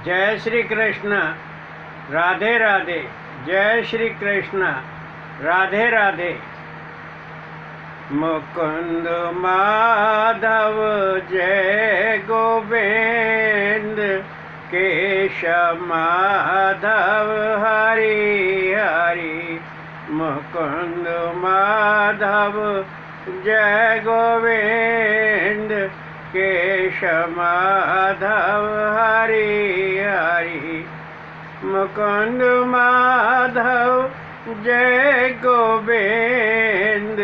जय श्री कृष्ण। राधे राधे। जय श्री कृष्ण। राधे राधे। मुकुंद माधव जय गोविंद, केशव माधव हरि हरि। मुकुंद माधव जय गोविंद, केशव माधव हरि हरि। मुकुंद माधव जय गोविंद,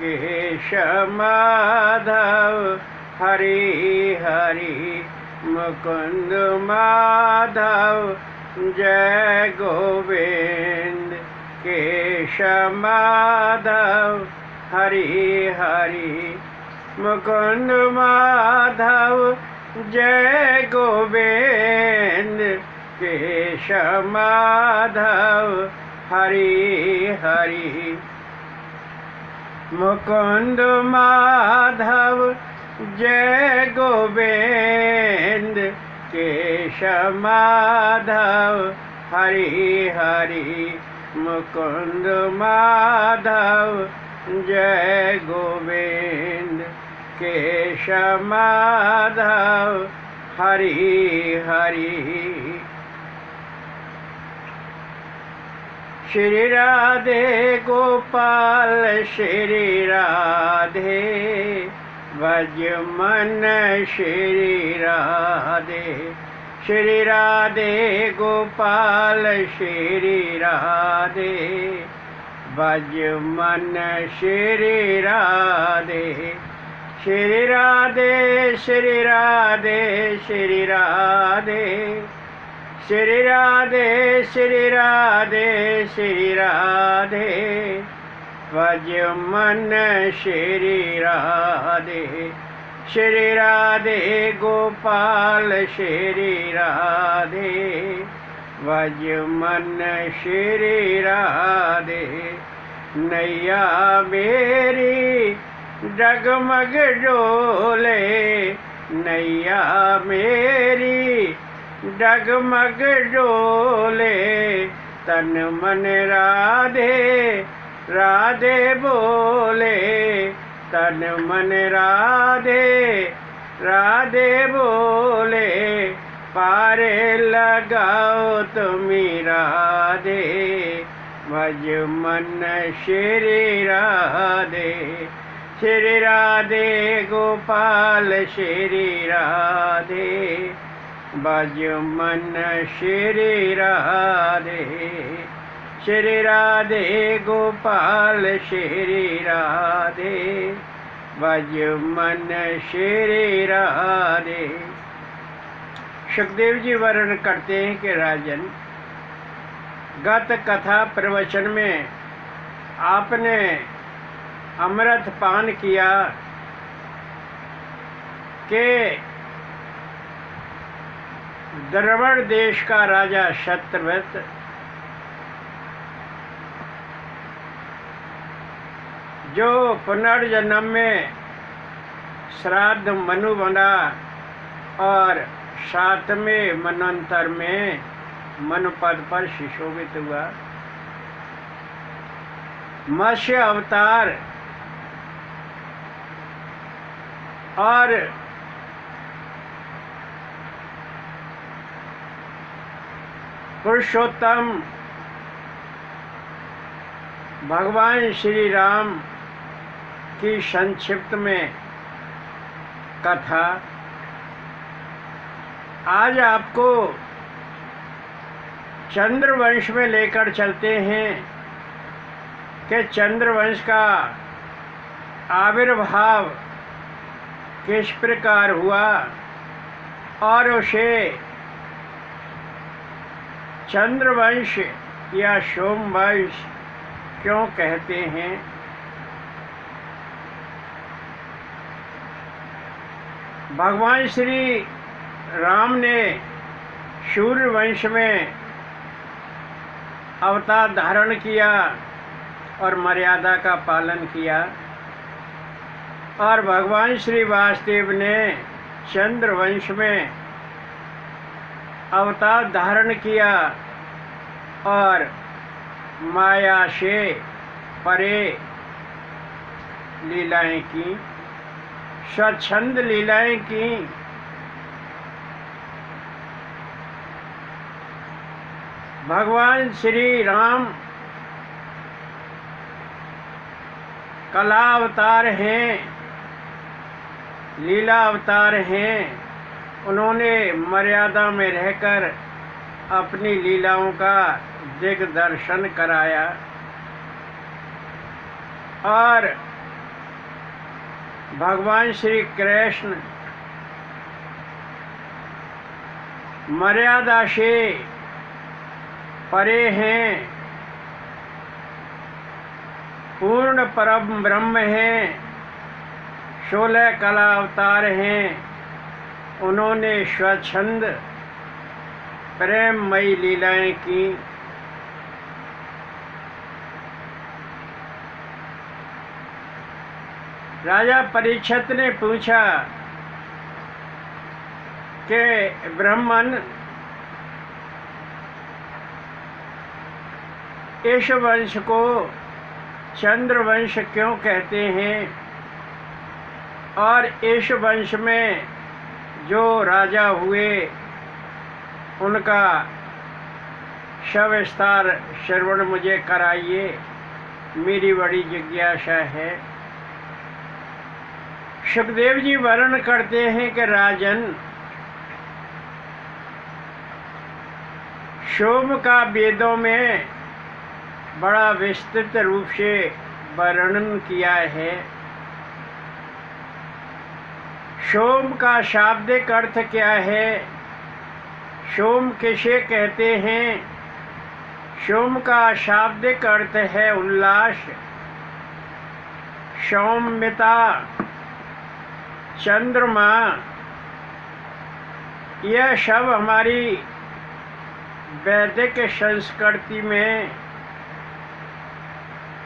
केशव माधव हरि हरि। मुकुंद माधव जय गोविंद, केशव माधव हरि हरि। मुकुंद माधव जय गोविंद, केशव माधव हरि हरि। मुकुंद माधव जय गोविंद, केशव माधव हरि हरि। मुकुंद माधव जय गोविंद, केशव माधव हरि हरि। श्री राधे गोपाल श्री राधे, भज मन श्री राधे। श्री राधे गोपाल श्री राधे, भज मन श्री राधे। श्री राधे श्री राधे श्री राधे। श्री राधे श्री राधे श्री राधे, भज मन श्री राधे। श्री राधे गोपाल श्री राधे, भज मन श्री राधे। नैया मेरी डगमग डोले, नैया मेरी डगमग डोले। तन मन राधे राधे बोले, तन मन राधे राधे बोले। पारे लगाओ तुमी राधे, भज मन श्री राधे। श्री राधे गोपाल श्री राधे, भज मन श्री राधे। श्री राधे गोपाल श्री राधे, भज मन श्री राधे। सुखदेव जी वर्णन करते हैं कि राजन, गत कथा प्रवचन में आपने अमृत पान किया कि द्रविड़ देश का राजा शतव्रत जो पुनर्जन्म में श्राद्ध मनु बना और 7वें मनवंतर में मनु पद पर सुशोभित हुआ। मत्स्य अवतार और पुरुषोत्तम भगवान श्री राम की संक्षिप्त में कथा आज आपको चंद्रवंश में लेकर चलते हैं कि चंद्रवंश का आविर्भाव किस प्रकार हुआ और उसे चंद्रवंश या सोमवंश क्यों कहते हैं। भगवान श्री राम ने सूर्यवंश में अवतार धारण किया और मर्यादा का पालन किया, और भगवान श्री वासुदेव ने चंद्रवंश में अवतार धारण किया और माया से परे लीलाएं की, स्वच्छंद लीलाएं की। भगवान श्री राम कला अवतार हैं, लीला अवतार हैं। उन्होंने मर्यादा में रहकर अपनी लीलाओं का दिग्दर्शन कराया और भगवान श्री कृष्ण मर्यादा से परे हैं, पूर्ण परम ब्रह्म हैं, 16 कला अवतार हैं। उन्होंने स्वच्छंद प्रेममयी लीलाएं की। राजा परीक्षित ने पूछा कि ब्राह्मण, इस वंश को चंद्रवंश क्यों कहते हैं और इस वंश में जो राजा हुए उनका सविस्तार श्रवण मुझे कराइए, मेरी बड़ी जिज्ञासा है। सुखदेव जी वर्णन करते हैं कि राजन, सोम का वेदों में बड़ा विस्तृत रूप से वर्णन किया है। सोम का शाब्दिक अर्थ क्या है? सोम किसे कहते हैं? सोम का शाब्दिक अर्थ है उल्लास, सौम्यता, चंद्रमा। यह सब हमारी वैदिक संस्कृति में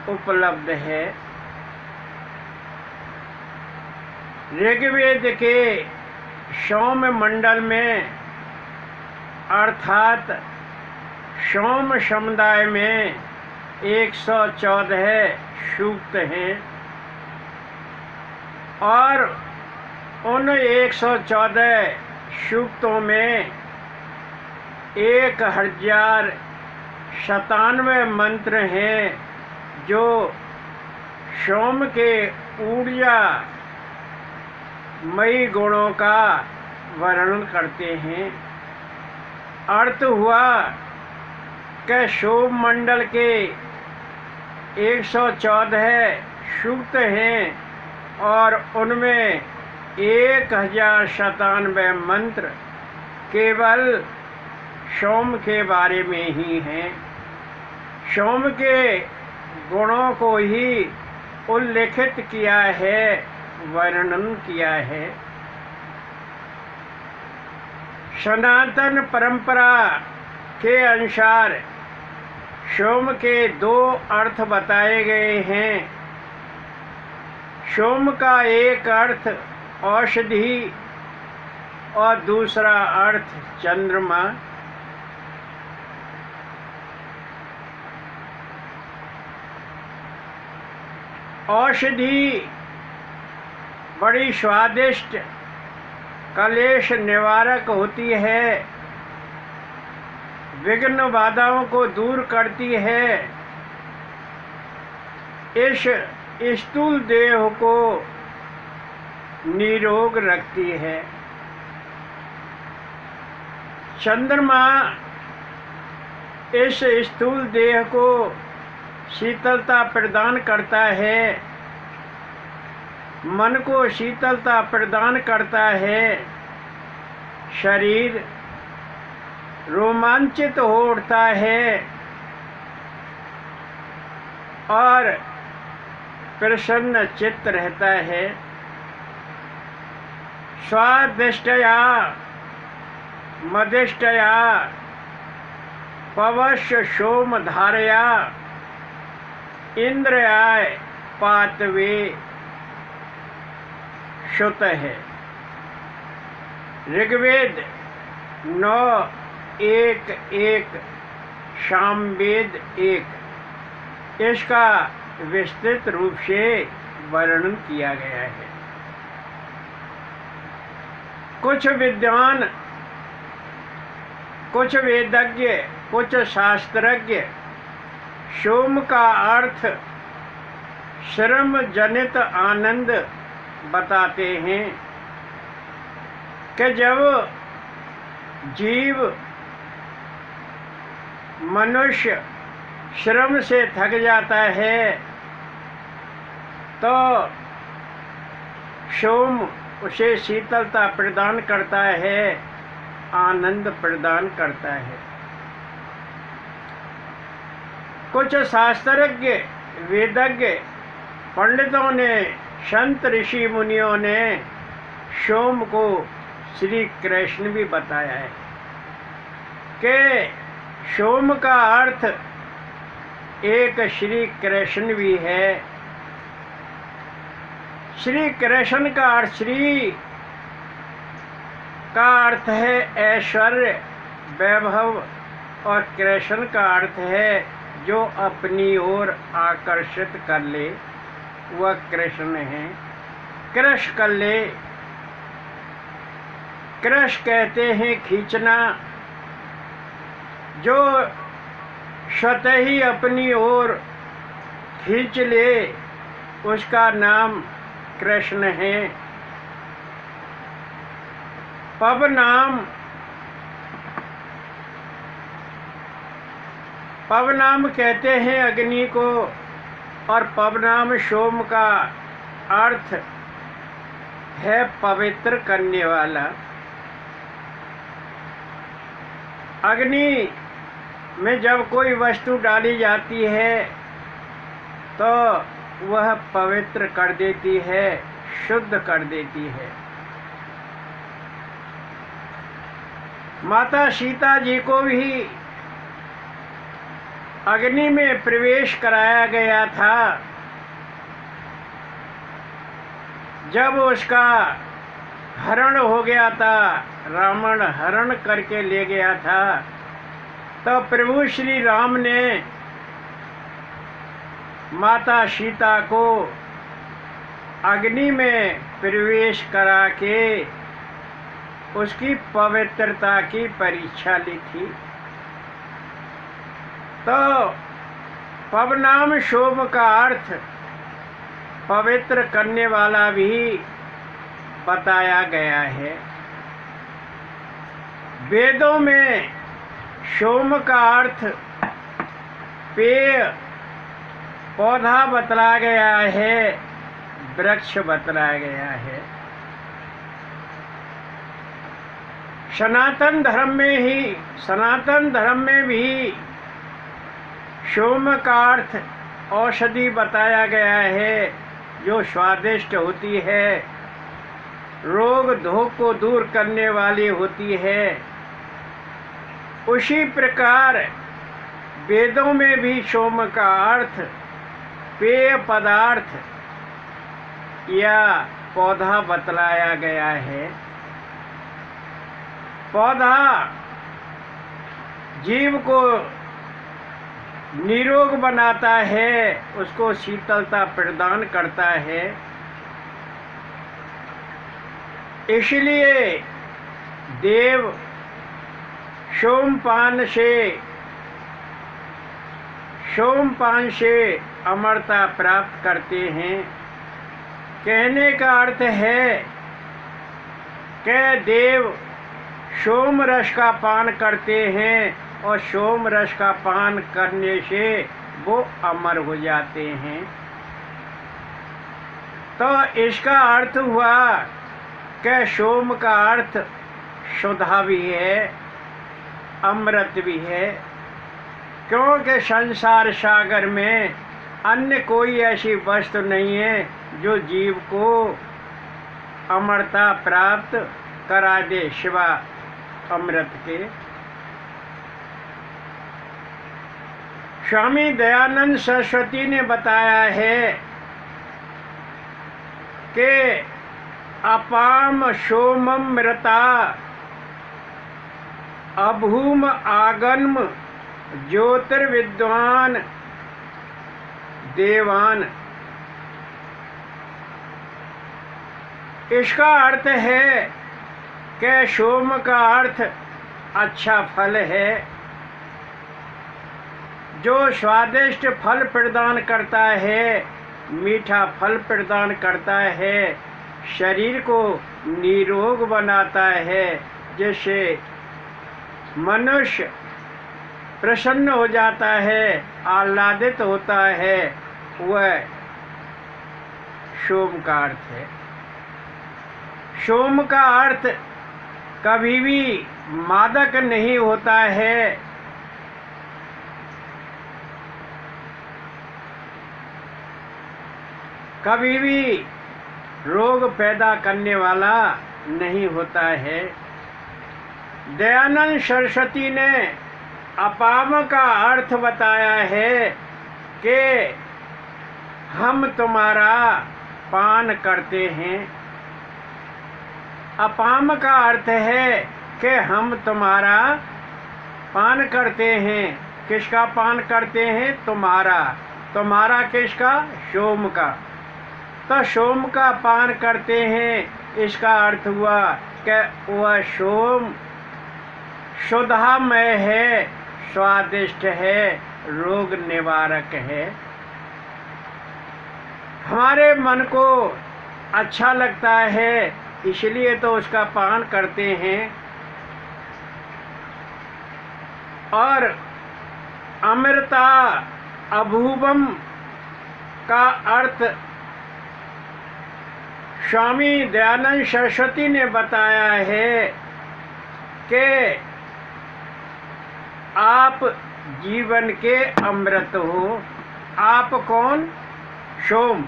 उपलब्ध है। ऋग्वेद के सोम मंडल में अर्थात सोम समुदाय में 114 सूक्त हैं और उन 114 सूक्तों में 1097 मंत्र हैं जो सोम के ऊर्जा मई गुणों का वर्णन करते हैं। अर्थ हुआ कि सोम मंडल के 114 सूक्त हैं और उनमें 1097 मंत्र केवल सोम के बारे में ही हैं। सोम के गुणों को ही उल्लेखित किया है, वर्णन किया है। सनातन परंपरा के अनुसार सोम के 2 अर्थ बताए गए हैं। सोम का एक अर्थ औषधि और दूसरा अर्थ चंद्रमा। औषधि बड़ी स्वादिष्ट कलेश निवारक होती है, विघ्न बाधाओं को दूर करती है, इस स्थूल देह को निरोग रखती है। चंद्रमा इस स्थूल देह को शीतलता प्रदान करता है, मन को शीतलता प्रदान करता है, शरीर रोमांचित हो उठता है और प्रसन्न चित्त रहता है। स्वादिष्टया मदिष्टया पवश्य सोम धारया इंद्रियाय पातवे शुत है। ऋग्वेद 9 एक एक सामवेद एक, इसका विस्तृत रूप से वर्णन किया गया है। कुछ विद्वान, कुछ वेदज्ञ, कुछ शास्त्रज्ञ सोम का अर्थ श्रम जनित आनंद बताते हैं कि जब जीव मनुष्य श्रम से थक जाता है तो सोम उसे शीतलता प्रदान करता है, आनंद प्रदान करता है। कुछ शास्त्रज्ञ, वेदज्ञ पंडितों ने, संत ऋषि मुनियों ने सोम को श्री कृष्ण भी बताया है कि सोम का अर्थ एक श्री कृष्ण भी है। श्री कृष्ण का अर्थ, श्री का अर्थ है ऐश्वर्य, वैभव, और कृष्ण का अर्थ है जो अपनी ओर आकर्षित कर ले, वह कृष्ण है। कृष कर ले, कृष कहते हैं खींचना, जो स्वतः ही अपनी ओर खींच ले उसका नाम कृष्ण है। पवनाम कहते हैं अग्नि को, और पवनाम सोम का अर्थ है पवित्र करने वाला। अग्नि में जब कोई वस्तु डाली जाती है तो वह पवित्र कर देती है, शुद्ध कर देती है। माता सीता जी को भी अग्नि में प्रवेश कराया गया था। जब उसका हरण हो गया था, रावण हरण करके ले गया था, तो प्रभु श्री राम ने माता सीता को अग्नि में प्रवेश करा के उसकी पवित्रता की परीक्षा ली थी। तो पवनाम सोम का अर्थ पवित्र करने वाला भी बताया गया है। वेदों में सोम का अर्थ पेय, पौधा बतलाया गया है, वृक्ष बतलाया गया है। सनातन धर्म में भी सोम का अर्थ औषधि बताया गया है, जो स्वादिष्ट होती है, रोग धोख को दूर करने वाली होती है। उसी प्रकार वेदों में भी सोम का अर्थ पेय पदार्थ या पौधा बतलाया गया है। पौधा जीव को निरोग बनाता है, उसको शीतलता प्रदान करता है। इसलिए देव सोमपान से अमरता प्राप्त करते हैं। कहने का अर्थ है कि देव सोम रस का पान करते हैं और सोम रस का पान करने से वो अमर हो जाते हैं। तो इसका अर्थ हुआ कि सोम का अर्थ सुधा भी है, अमृत भी है, क्योंकि संसार सागर में अन्य कोई ऐसी वस्तु नहीं है जो जीव को अमरता प्राप्त करा दे शिवा अमृत के। स्वामी दयानंद सरस्वती ने बताया है कि अपाम सोममृता अभूम आगन्म ज्योतिर्विद्वान देवान। इसका अर्थ है कि सोम का अर्थ अच्छा फल है, जो स्वादिष्ट फल प्रदान करता है, मीठा फल प्रदान करता है, शरीर को निरोग बनाता है, जिससे मनुष्य प्रसन्न हो जाता है, आह्लादित होता है, वह सोम का अर्थ है। सोम का अर्थ कभी भी मादक नहीं होता है, कभी भी रोग पैदा करने वाला नहीं होता है। दयानंद सरस्वती ने अपाम का अर्थ बताया है कि हम तुम्हारा पान करते हैं। अपाम का अर्थ है कि हम तुम्हारा पान करते हैं। किसका पान करते हैं? तुम्हारा। तुम्हारा किसका? सोम का। तो सोम का पान करते हैं, इसका अर्थ हुआ कि वह सोम सुधामय है, स्वादिष्ट है, रोग निवारक है। हमारे मन को अच्छा लगता है, इसलिए तो उसका पान करते हैं। और अमृता अभूवम का अर्थ स्वामी दयानंद सरस्वती ने बताया है कि आप जीवन के अमृत हो। आप कौन? सोम।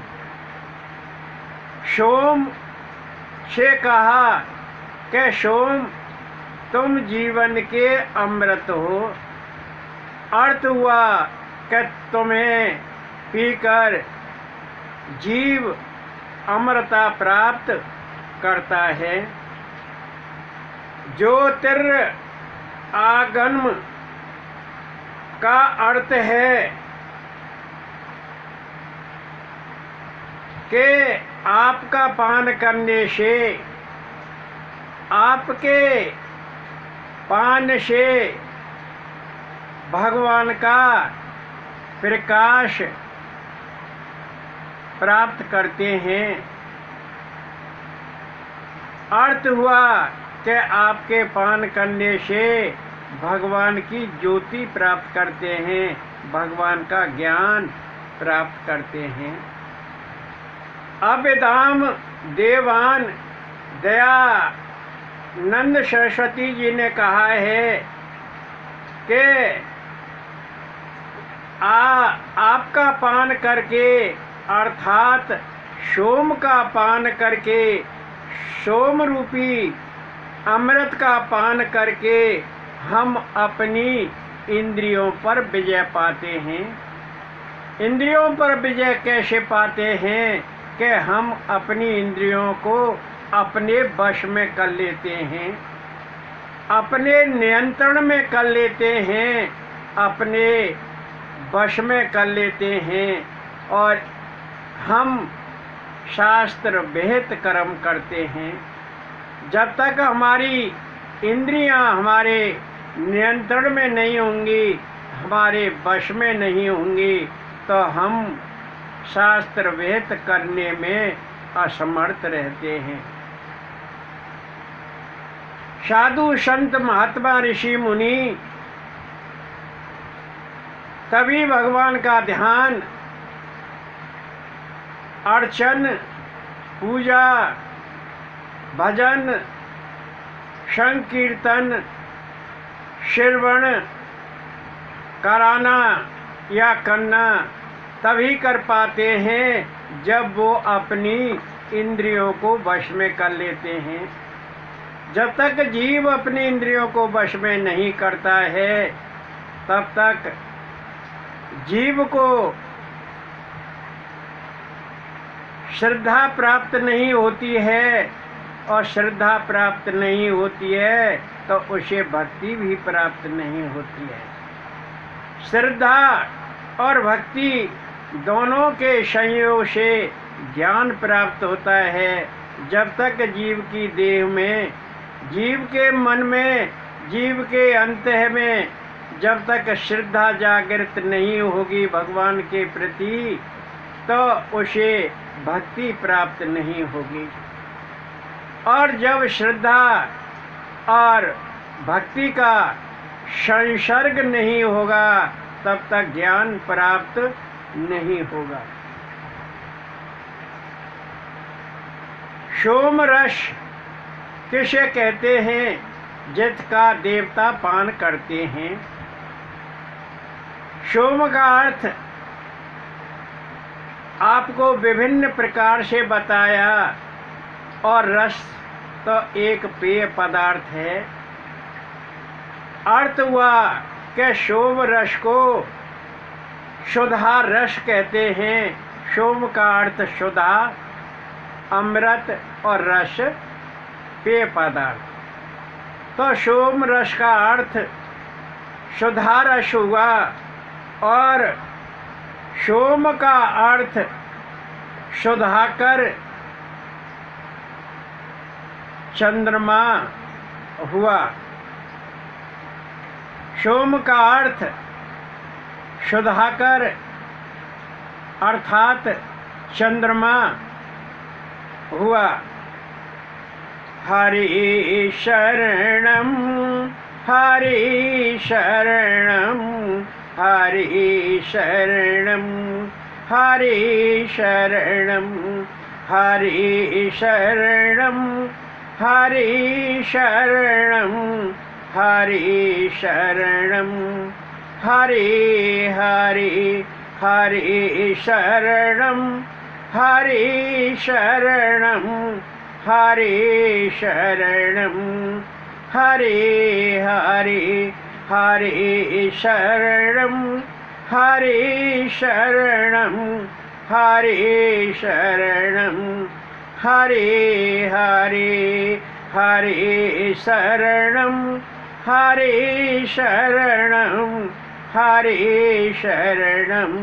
सोम से कहा कि सोम तुम जीवन के अमृत हो। अर्थ हुआ कि तुम्हें पीकर जीव अमरता प्राप्त करता है। ज्योतिर आगन्म का अर्थ है कि आपका पान करने से, आपके पान से भगवान का प्रकाश प्राप्त करते हैं। अर्थ हुआ कि आपके पान करने से भगवान की ज्योति प्राप्त करते हैं, भगवान का ज्ञान प्राप्त करते हैं। अभिधाम देवान दयानंद सरस्वती जी ने कहा है कि आपका पान करके, अर्थात सोम का पान करके, सोम रूपी अमृत का पान करके हम अपनी इंद्रियों पर विजय पाते हैं। इंद्रियों पर विजय कैसे पाते हैं? कि हम अपनी इंद्रियों को अपने वश में कर लेते हैं, अपने नियंत्रण में कर लेते हैं, अपने वश में कर लेते हैं, और हम शास्त्र विहित कर्म करते हैं। जब तक हमारी इंद्रियां हमारे नियंत्रण में नहीं होंगी, हमारे वश में नहीं होंगी, तो हम शास्त्र विहित करने में असमर्थ रहते हैं। साधु संत महात्मा ऋषि मुनि तभी भगवान का ध्यान, अर्चन, पूजा, भजन, संकीर्तन, श्रवण कराना या करना तभी कर पाते हैं जब वो अपनी इंद्रियों को वश में कर लेते हैं। जब तक जीव अपनी इंद्रियों को वश में नहीं करता है, तब तक जीव को श्रद्धा प्राप्त नहीं होती है, और श्रद्धा प्राप्त नहीं होती है तो उसे भक्ति भी प्राप्त नहीं होती है। श्रद्धा और भक्ति दोनों के संयोग से ज्ञान प्राप्त होता है। जब तक जीव की देह में, जीव के मन में, जीव के अंतः में जब तक श्रद्धा जागृत नहीं होगी भगवान के प्रति, तो उसे भक्ति प्राप्त नहीं होगी। और जब श्रद्धा और भक्ति का संसर्ग नहीं होगा तब तक ज्ञान प्राप्त नहीं होगा। सोम रस किसे कहते हैं? जिसका देवता पान करते हैं। सोम का अर्थ आपको विभिन्न प्रकार से बताया, और रस तो एक पेय पदार्थ है। अर्थ हुआ कि सोम रस को सुधा रस कहते हैं। सोम का अर्थ सुधा, अमृत और रस पेय पदार्थ। तो सोम रस का अर्थ सुधा रस हुआ, और सोम का अर्थ सुधाकर चंद्रमा हुआ। सोम का अर्थ सुधाकर अर्थात चंद्रमा हुआ। हरि शरणम हरि शरणम हरि शरणम हरि शरणम हरि शरणम हरि शरणम हरि शरणम हरि हरि हरि शरणम हरि शरणम हरि शरणम हरि हरि हरि शरणम हरि शरणम हरि शरणम हरि हरि हरि शरणम हरि शरणम हरि शरणम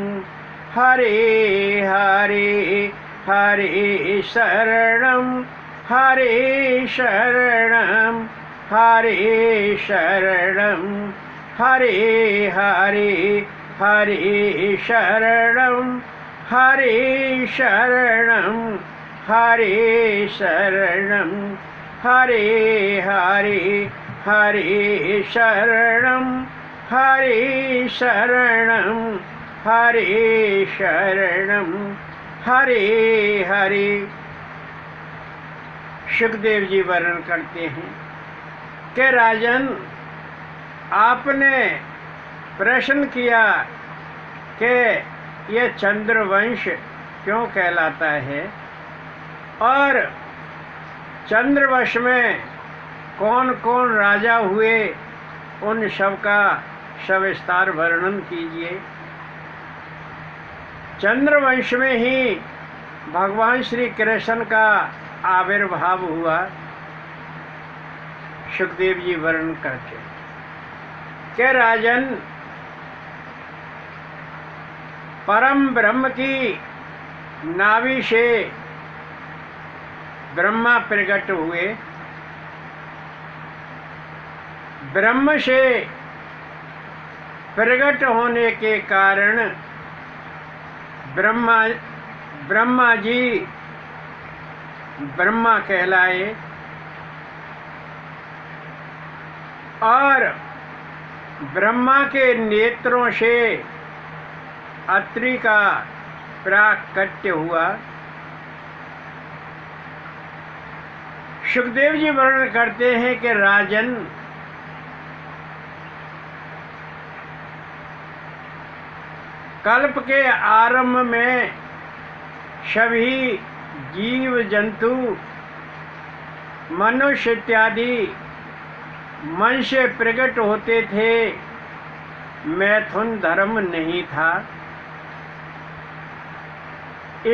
हरि हरि हरि शरणम हरि शरणम हरि शरणम हरि हरि हरि शरणम हरि शरणम हरि शरणम हरि हरि हरि शरणम हरि शरणम हरि शरणम हरि हरि। सुखदेव जी वर्णन करते हैं कि राजन, आपने प्रश्न किया कि यह चंद्रवंश क्यों कहलाता है, और चंद्रवंश में कौन कौन राजा हुए, उन सब का सविस्तार वर्णन कीजिए। चंद्रवंश में ही भगवान श्री कृष्ण का आविर्भाव हुआ। सुखदेव जी वर्णन करते कि राजन, परम ब्रह्म की नाभि से ब्रह्मा प्रकट हुए। ब्रह्म से प्रकट होने के कारण ब्रह्मा जी ब्रह्मा कहलाए, और ब्रह्मा के नेत्रों से अत्रि का प्राकट्य हुआ। सुखदेव जी वर्णन करते हैं कि राजन, कल्प के आरंभ में सभी जीव जंतु, मनुष्य इत्यादि मन से प्रकट होते थे। मैथुन धर्म नहीं था।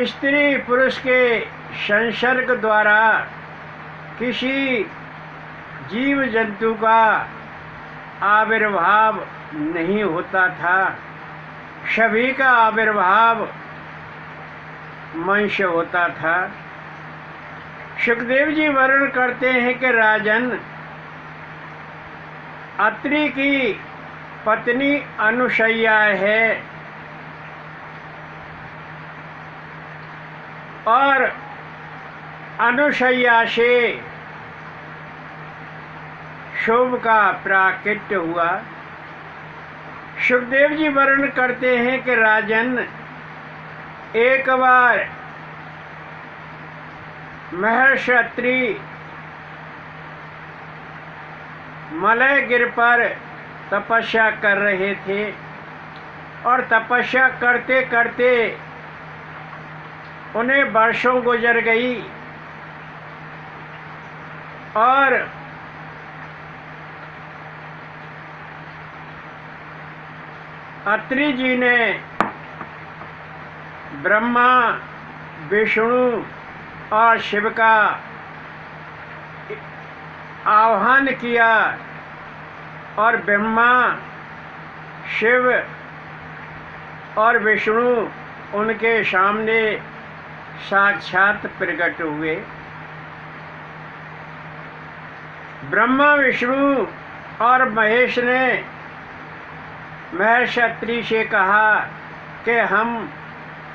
स्त्री पुरुष के संसर्ग द्वारा किसी जीव जंतु का आविर्भाव नहीं होता था, सभी का आविर्भाव मनुष्य होता था। सुखदेव जी वर्णन करते हैं कि राजन, अत्रि की पत्नी अनुसैया है और अनुसैया से शोभ का प्राकट्य हुआ। सुखदेव जी वर्णन करते हैं कि राजन, एक बार महर्षि अत्रि मलय गिर पर तपस्या कर रहे थे और तपस्या करते करते उन्हें वर्षों गुजर गई और अत्रि जी ने ब्रह्मा, विष्णु और शिव का आह्वान किया और ब्रह्मा, शिव और विष्णु उनके सामने साक्षात प्रकट हुए। ब्रह्मा, विष्णु और महेश ने महर्षि अत्रि से कहा कि हम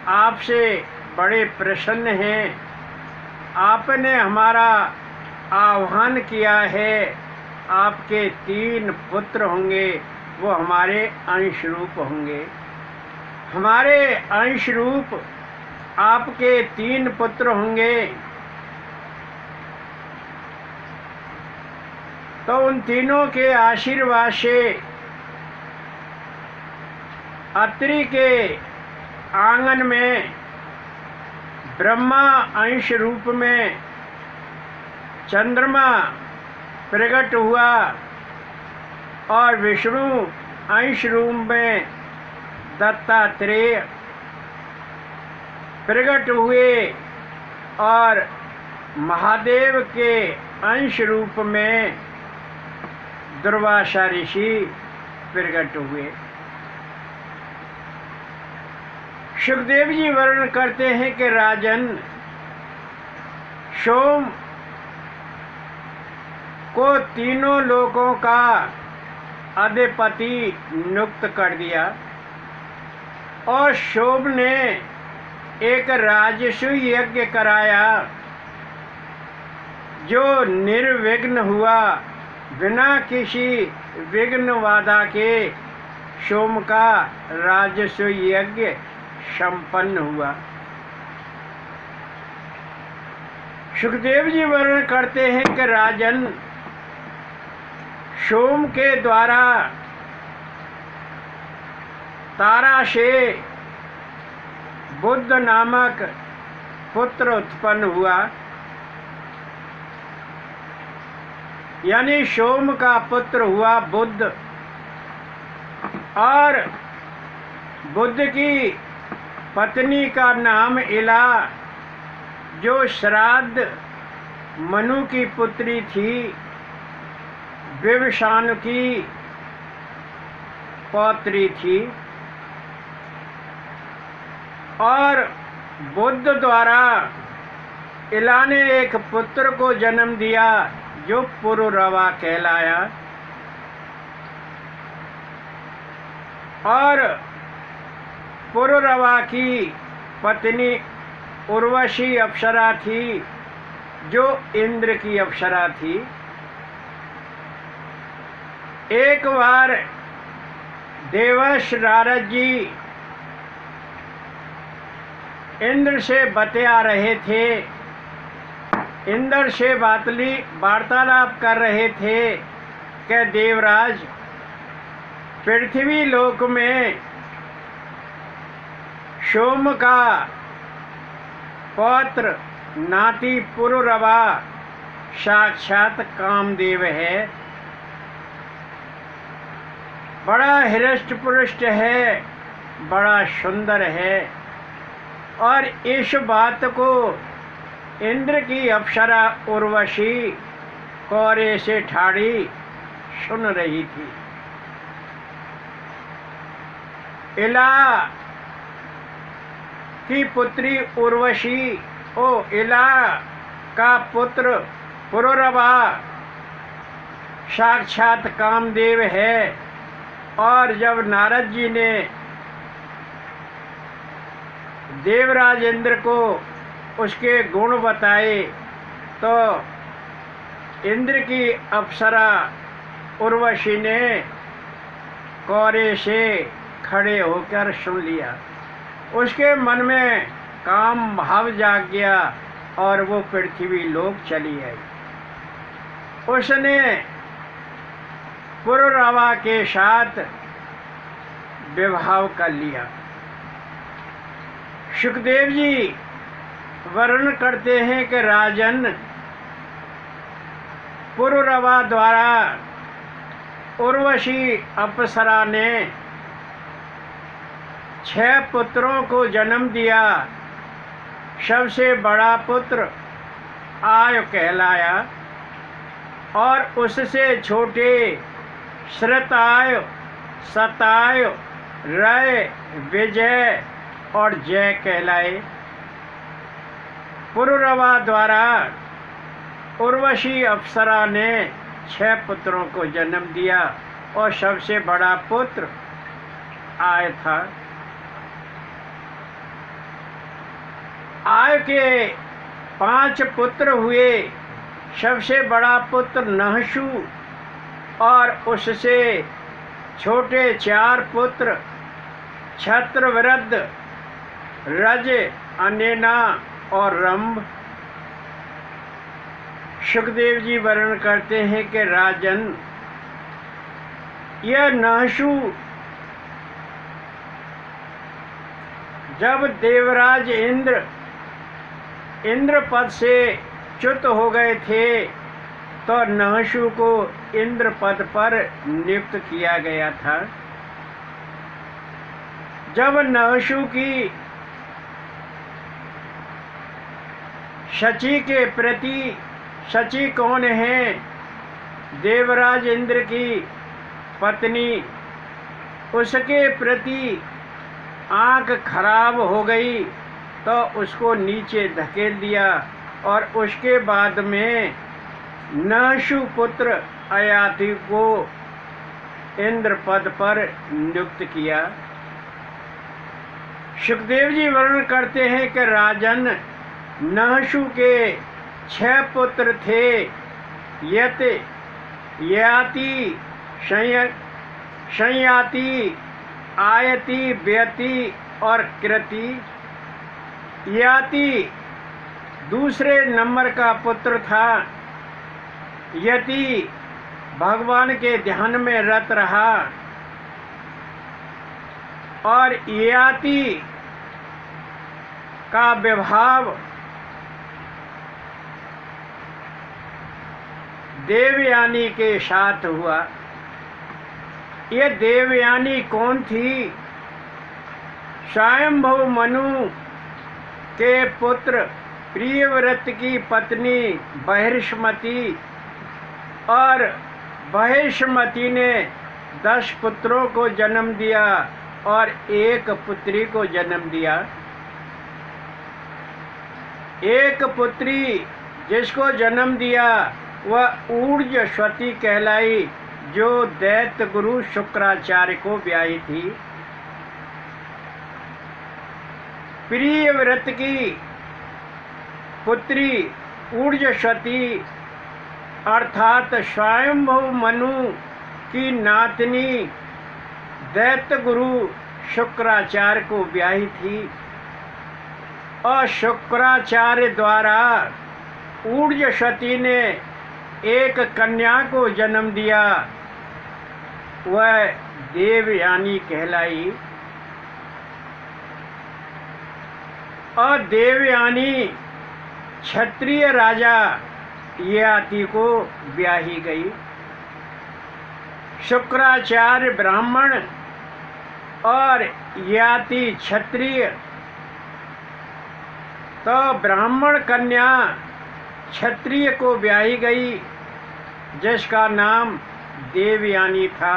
आपसे बड़े प्रसन्न हैं, आपने हमारा आह्वान किया है, आपके 3 पुत्र होंगे, वो हमारे अंश रूप होंगे। हमारे अंश रूप आपके 3 पुत्र होंगे। तो उन तीनों के आशीर्वाद से अत्रि के आंगन में ब्रह्मा अंश रूप में चंद्रमा प्रकट हुआ और विष्णु अंश रूप में दत्तात्रेय प्रकट हुए और महादेव के अंश रूप में दुर्वासा ऋषि प्रकट हुए। सुखदेव जी वर्णन करते हैं कि राजन, सोम को तीनों लोकों का अधिपति नियुक्त कर दिया और सोम ने एक राजसूय यज्ञ कराया जो निर्विघ्न हुआ। बिना किसी विघ्न बाधा के सोम का राजसूय यज्ञ संपन्न हुआ। सुखदेव जी वर्णन करते हैं कि राजन, सोम के द्वारा तारा से बुद्ध नामक पुत्र उत्पन्न हुआ, यानी सोम का पुत्र हुआ बुद्ध। और बुद्ध की पत्नी का नाम इला, जो श्राद्ध मनु की पुत्री थी, विवस्वान की पौत्री थी। और बुद्ध द्वारा इला ने एक पुत्र को जन्म दिया जो पुरुरवा कहलाया। और पुरुरवा की पत्नी उर्वशी अप्सरा थी जो इंद्र की अप्सरा थी। एक बार देवर्ष नारद जी इंद्र से बतिया रहे थे, इंद्र से वार्तालाप कर रहे थे कि देवराज, पृथ्वी लोक में सोम का पौत्र नाती पुरुरवा साक्षात कामदेव है, बड़ा हृष्ट पुष्ट है, बड़ा सुंदर है। और इस बात को इंद्र की अप्सरा उर्वशी कोरे से ठाड़ी सुन रही थी। इला की पुत्री उर्वशी, इला का पुत्र पुरुरवा साक्षात कामदेव है। और जब नारद जी ने देवराज इंद्र को उसके गुण बताए तो इंद्र की अप्सरा उर्वशी ने कोरे से खड़े होकर सुन लिया। उसके मन में काम भाव जाग गया और वो पृथ्वी लोक चली आई। उसने पुरुरवा के साथ विवाह कर लिया। सुखदेव जी वर्णन करते हैं कि राजन, पुरुरवा द्वारा उर्वशी अप्सरा ने 6 पुत्रों को जन्म दिया। सबसे बड़ा पुत्र आयु कहलाया और उससे छोटे श्रुतायु, सतायु, रय, विजय और जय कहलाए। पुरुरवा द्वारा उर्वशी अप्सरा ने 6 पुत्रों को जन्म दिया और सबसे बड़ा पुत्र आय था। आय के 5 पुत्र हुए। सबसे बड़ा पुत्र नहशु और उससे छोटे 4 पुत्र छत्रवृद्ध, रज, अनेना और रंभ। सुखदेव जी वर्णन करते हैं कि राजन, यह नहशु जब देवराज इंद्र पद से च्युत हो गए थे तो नहशु को इंद्र पद पर नियुक्त किया गया था। जब नहशु की शची के प्रति, शची कौन है? देवराज इंद्र की पत्नी, उसके प्रति आंख खराब हो गई तो उसको नीचे धकेल दिया और उसके बाद में नहशु पुत्र अयाति को इंद्र पद पर नियुक्त किया। सुखदेव जी वर्णन करते हैं कि राजन, नहशु के 6 पुत्र थे। यत, याति, संयाति, आयति, व्यति और कृति। याति दूसरे नंबर का पुत्र था। यति भगवान के ध्यान में रत रहा और याति का विभाव देवयानी के साथ हुआ। ये देवयानी कौन थी? स्वयंभव मनु के पुत्र प्रियव्रत की पत्नी बहिष्मति, और बहिष्मति ने 10 पुत्रों को जन्म दिया और 1 पुत्री को जन्म दिया। एक पुत्री जिसको जन्म दिया वह ऊर्जस्वती कहलाई, जो दैत्य गुरु शुक्राचार्य को ब्याही थी। प्रियव्रत की पुत्री ऊर्जस्वती अर्थात स्वयंभव मनु की नातनी दैत्य गुरु शुक्राचार्य को ब्याही थी और शुक्राचार्य द्वारा ऊर्जस्वती ने एक कन्या को जन्म दिया, वह देवयानी कहलाई। और देवयानी क्षत्रिय राजा ययाति को ब्याही गई। शुक्राचार्य ब्राह्मण और ययाति क्षत्रिय, तो ब्राह्मण कन्या क्षत्रिय को ब्याही गई जिसका नाम देवयानी था,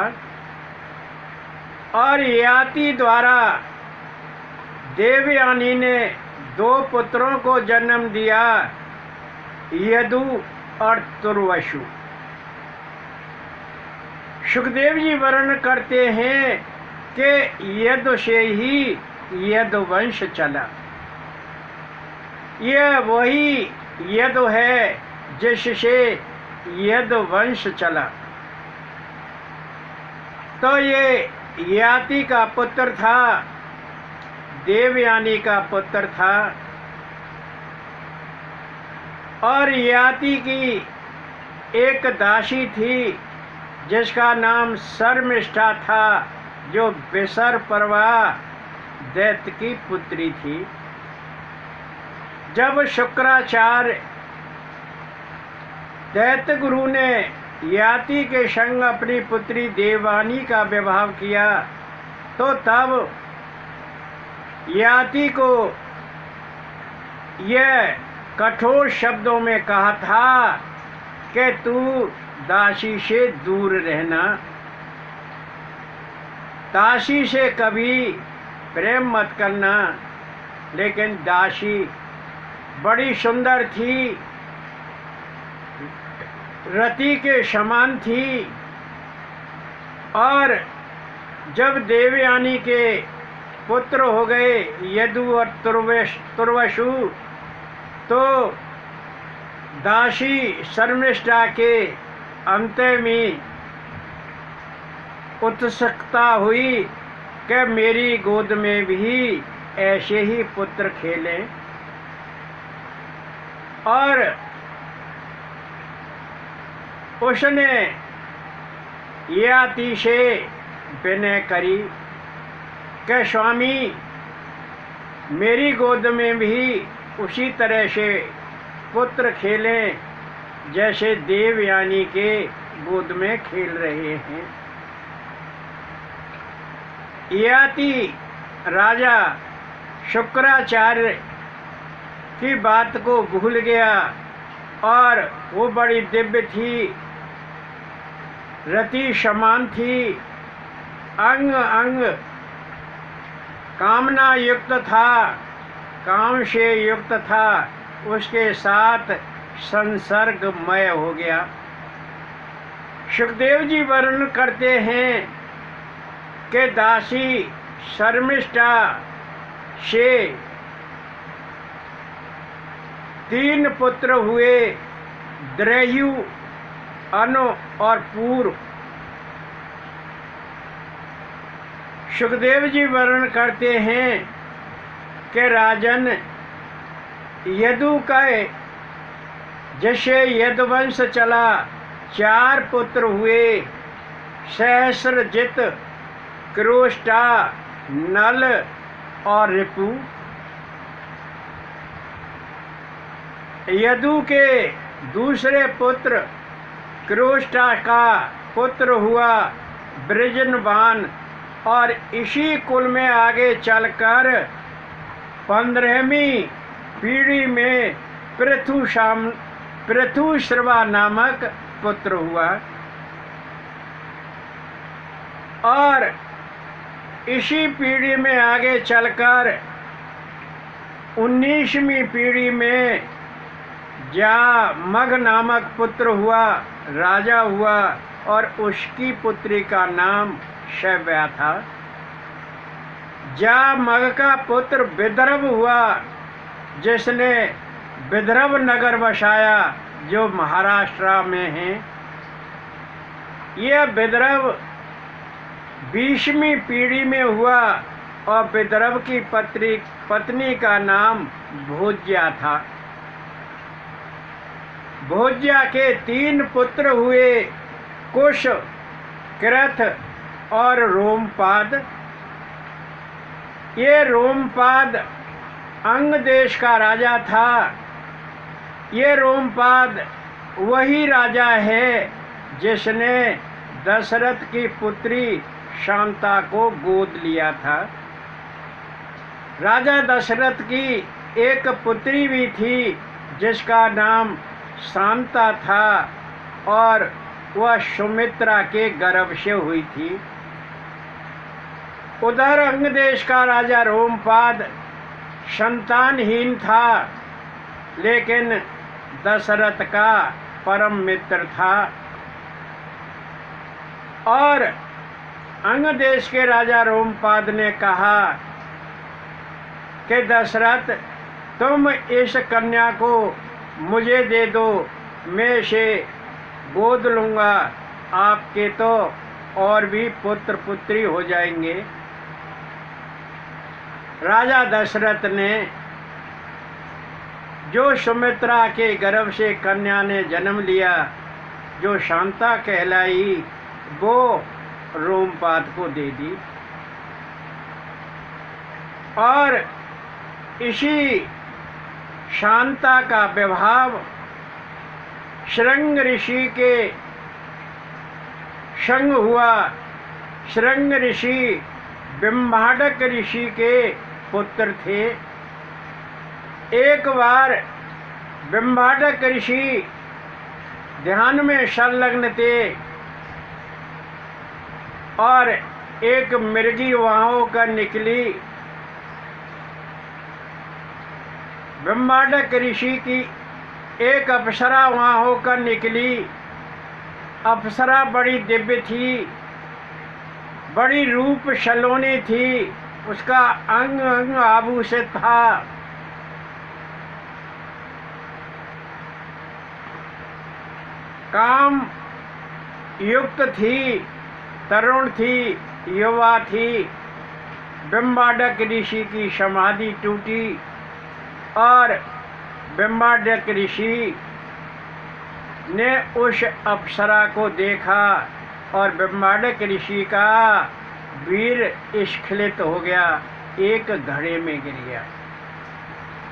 और ययाति द्वारा देवयानी ने 2 पुत्रों को जन्म दिया, यदु और तुर्वशु। सुखदेव जी वर्णन करते हैं कि यदु से ही यदु वंश चला। यह वही यदु है जिससे यदु वंश चला। तो ये ययाति का पुत्र था, देवयानी का पुत्र था, और ययाति की एक दासी थी जिसका नाम शर्मिष्ठा था, जो विसर्पवा दैत्य की पुत्री थी। जब शुक्राचार्य दैत्य गुरु ने ययाति के संग अपनी पुत्री देवयानी का विवाह किया, तो तब ययाति को यह कठोर शब्दों में कहा था कि तू दासी से दूर रहना, दासी से कभी प्रेम मत करना। लेकिन दासी बड़ी सुंदर थी, रति के समान थी, और जब देवयानी के पुत्र हो गए यदु और तुर्वशु, तो दासी शर्मिष्ठा के अंत में उत्सुकता हुई कि मेरी गोद में भी ऐसे ही पुत्र खेलें, और उसने ययाति से विनय करी कि स्वामी, मेरी गोद में भी उसी तरह से पुत्र खेलें जैसे देवयानी के गोद में खेल रहे हैं। ययाति राजा शुक्राचार्य की बात को भूल गया, और वो बड़ी दिव्य थी, रति समान थी, अंग अंग कामना युक्त था, काम से युक्त था, उसके साथ संसर्गमय हो गया। सुखदेव जी वर्णन करते हैं कि दासी शर्मिष्ठा से 3 पुत्र हुए, द्रयु, अनु और पूर्व। सुखदेव जी वर्णन करते हैं कि राजन यदु का जैसे यदुवंश चला, 4 पुत्र हुए, सहस्रजित, क्रोष्टा, नल और रिपु। यदु के दूसरे पुत्र क्रोष्टा का पुत्र हुआ बृजनवान, और इसी कुल में आगे चलकर 15वीं पीढ़ी में पृथुश्रवा नामक पुत्र हुआ, और इसी पीढ़ी में आगे चलकर 19वीं पीढ़ी में जामग नामक पुत्र हुआ, राजा हुआ, और उसकी पुत्री का नाम शैव्या था। जामग का पुत्र विदर्भ हुआ, जिसने विदर्भ नगर बसाया, जो महाराष्ट्र में है। यह विदर्भ 20वीं पीढ़ी में हुआ, और विदर्भ की पत्नी का नाम भोज्या था। भोज्या के 3 पुत्र हुए, कुश, कृथ और रोमपाद। ये रोमपाद अंग देश का राजा था। ये रोमपाद वही राजा है जिसने दशरथ की पुत्री शांता को गोद लिया था। राजा दशरथ की एक पुत्री भी थी जिसका नाम शांता था, और वह सुमित्रा के गर्भ से हुई थी। उधर अंग देश का राजा रोमपाद संतानहीन था, लेकिन दशरथ का परम मित्र था। और अंग देश के राजा रोमपाद ने कहा कि दशरथ, तुम इस कन्या को मुझे दे दो, मैं इसे गोद लूँगा, आपके तो और भी पुत्र पुत्री हो जाएंगे। राजा दशरथ ने जो सुमित्रा के गर्भ से कन्या ने जन्म लिया, जो शांता कहलाई, वो रोमपाद को दे दी। और इसी शांता का विवाह शृंग ऋषि के संग हुआ। शृंग ऋषि बिम्बाडक ऋषि के पुत्र थे। एक बार बिम्बाडक ऋषि ध्यान में संलग्न थे और एक मृगी वहाँ होकर निकली। बिम्बाडक ऋषि की एक अप्सरा वहाँ होकर निकली। अप्सरा बड़ी दिव्य थी, बड़ी रूप सलोनी थी, उसका अंग अंग आभूषित था। काम युक्त थी, तरुण थी, युवा थी। बिम्बाडक ऋषि की समाधि टूटी और बिम्बाडक ऋषि ने उस अप्सरा को देखा और बिम्बाडक ऋषि का वीर स्खलित हो गया, एक घड़े में गिर गया।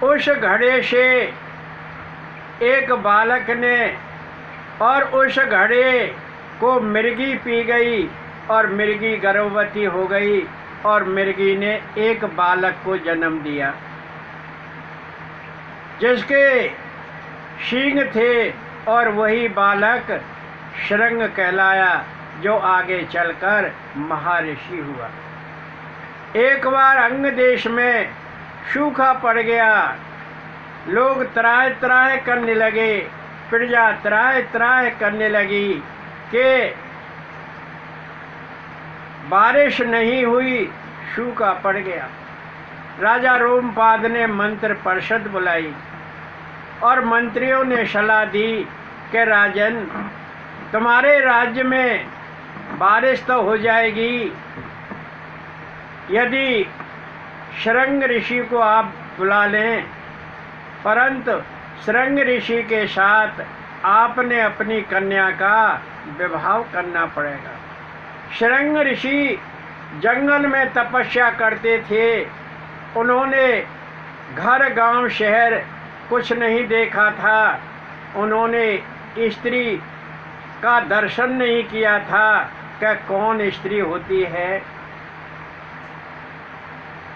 उस घड़े से एक बालक ने, और उस घड़े को मृगी पी गई और मृगी गर्भवती हो गई और मृगी ने एक बालक को जन्म दिया, जिसके सींग थे, और वही बालक शृंग कहलाया, जो आगे चलकर महर्षि हुआ। एक बार अंग देश में सूखा पड़ गया, लोग त्राह त्राह करने लगे, प्रजा त्राह त्राह करने लगी कि बारिश नहीं हुई, सूखा पड़ गया। राजा रोमपाद ने मंत्र परिषद बुलाई और मंत्रियों ने सलाह दी कि राजन, तुम्हारे राज्य में बारिश तो हो जाएगी यदि शृंग ऋषि को आप बुला लें, परंतु शृंग ऋषि के साथ आपने अपनी कन्या का विवाह करना पड़ेगा। शृंग ऋषि जंगल में तपस्या करते थे। उन्होंने घर गांव शहर कुछ नहीं देखा था। उन्होंने स्त्री का दर्शन नहीं किया था कि कौन स्त्री होती है।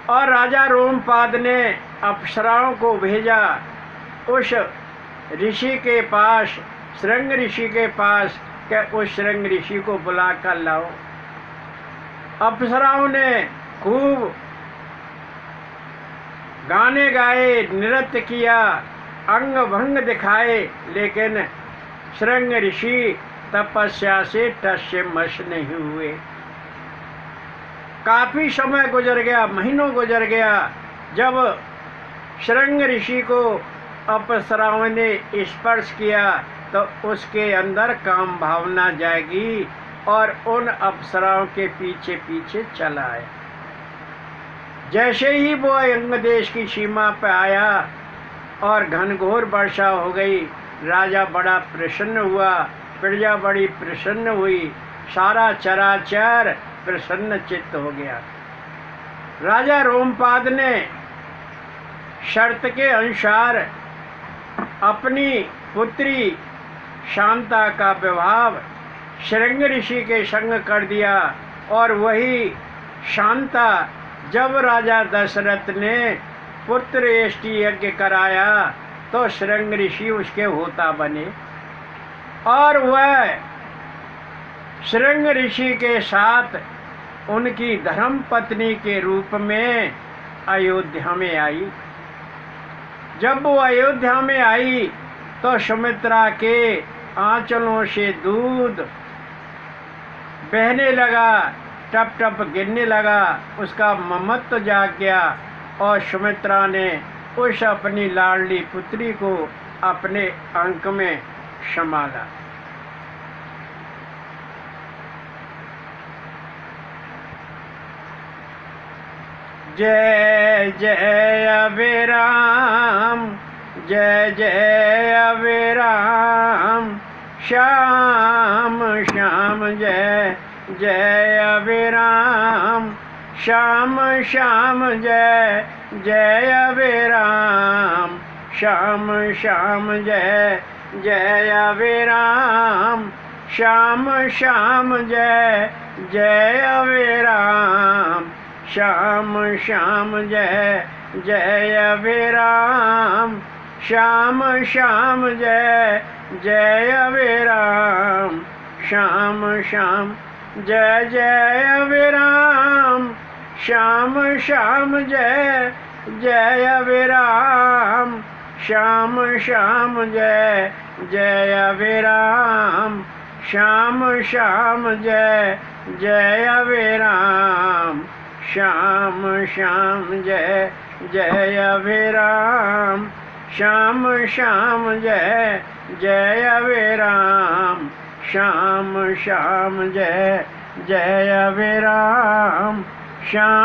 और राजा रोमपाद ने अप्सराओं को भेजा उस ऋषि के पास, शृंग ऋषि के पास, कि उस शृंग ऋषि को बुला कर लाओ। अप्सराओं ने खूब गाने गाए, नृत्य किया, अंग भंग दिखाए, लेकिन शृंग ऋषि तपस्या से टस से मस नहीं हुए। काफी समय गुजर गया, महीनों गुजर गया। जब शृंग ऋषि को अप्सराओं ने स्पर्श किया तो उसके अंदर काम भावना जागी और उन अप्सराओं के पीछे पीछे चला आया। जैसे ही वो अंग देश की सीमा पर आया और घनघोर वर्षा हो गई, राजा बड़ा प्रसन्न हुआ, प्रजा बड़ी प्रसन्न हुई, सारा चराचर प्रसन्न चित्त हो गया। राजा रोमपाद ने शर्त के अनुसार अपनी पुत्री शांता का विवाह शृंग ऋषि के संग कर दिया। और वही शांता जब राजा दशरथ ने पुत्र एष्टि यज्ञ कराया तो शृंग ऋषि उसके होता बने और वह श्रृंग ऋषि के साथ उनकी धर्म पत्नी के रूप में अयोध्या में आई। जब वो अयोध्या में आई तो सुमित्रा के आंचलों से दूध बहने लगा, टप टप गिरने लगा। उसका ममत्व जाग गया और सुमित्रा ने उस अपनी लाडली पुत्री को अपने अंक में संभाला। जय जय अभिराम, जय जय अभिराम, श्याम श्याम जय जय अभिराम, श्याम श्याम जय जय अभिराम, श्याम श्याम जय जय अभिराम, श्याम श्याम जय जय अभिराम, श्याम श्याम जय जय अभिराम, श्याम श्याम जय जय अभिराम, श्याम श्याम जय जय अभिराम, श्याम श्याम जय जय अभिराम, श्याम श्याम जय जय अभिराम, श्याम श्याम जय जय अभिराम, श्याम श्याम जय जय अभिराम, श्याम श्याम जय जय अभिराम, श्याम श्याम जय जय अभिराम, श्याम